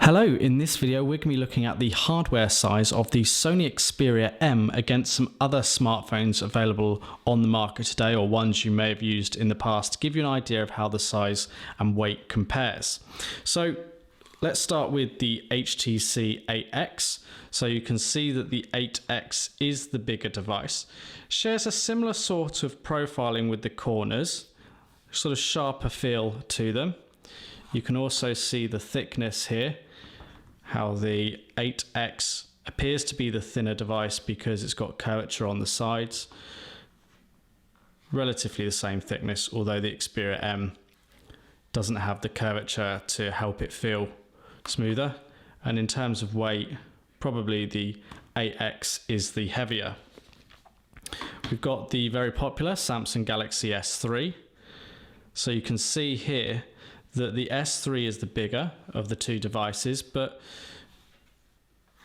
Hello, in this video we're going to be looking at the hardware size of the Sony Xperia M against some other smartphones available on the market today, or ones you may have used in the past, to give you an idea of how the size and weight compares. So let's start with the HTC Ax. So you can see that the 8X is the bigger device. Shares a similar sort of profiling with the corners, sort of sharper feel to them. You can also see the thickness here, how the 8X appears to be the thinner device because it's got curvature on the sides. Relatively the same thickness, although the Xperia M doesn't have the curvature to help it feel smoother. And in terms of weight, probably the 8X is the heavier. We've got the very popular Samsung Galaxy S3. So you can see here that the S3 is the bigger of the two devices, but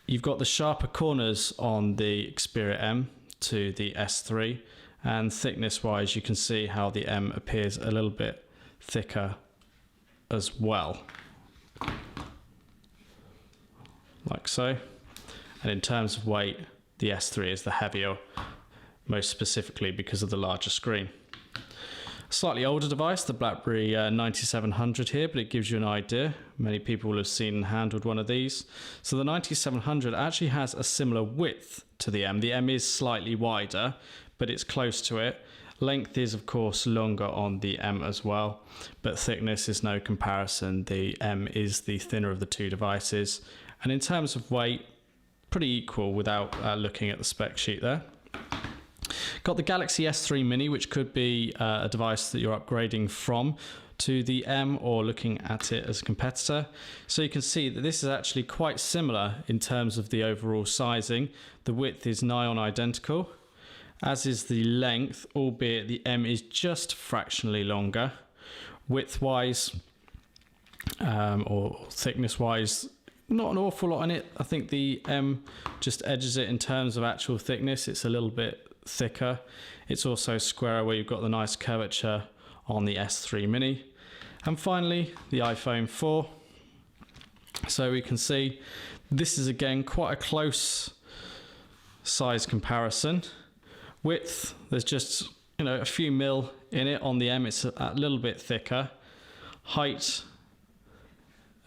you've got the sharper corners on the Xperia M to the S3, and thickness wise you can see how the M appears a little bit thicker as well, like so. And in terms of weight, the S3 is the heavier, most specifically because of the larger screen. Slightly older device, the BlackBerry 9700 here, but it gives you an idea. Many people will have seen and handled one of these. So the 9700 actually has a similar width to the M. The M is slightly wider, but it's close to it. Length is of course longer on the M as well, but thickness is no comparison. The M is the thinner of the two devices. And in terms of weight, pretty equal without looking at the spec sheet there. Got the Galaxy S3 Mini, which could be a device that you're upgrading from to the M or looking at it as a competitor. So you can see that this is actually quite similar in terms of the overall sizing. The width is nigh on identical, as is the length, albeit the M is just fractionally longer. Width-wise or thickness-wise, not an awful lot on it. I think the M just edges it in terms of actual thickness. It's a little bit thicker. It's also squarer where you've got the nice curvature on the S3 Mini. And finally, the iPhone 4. So we can see this is again quite a close size comparison. Width, there's just a few mil in it. On the M it's a little bit thicker. Height,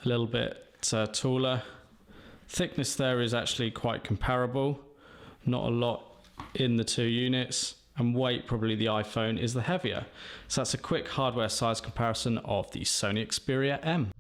a little bit taller. Thickness there is actually quite comparable, not a lot in the two units, and weight, probably the iPhone is the heavier. So that's a quick hardware size comparison of the Sony Xperia M.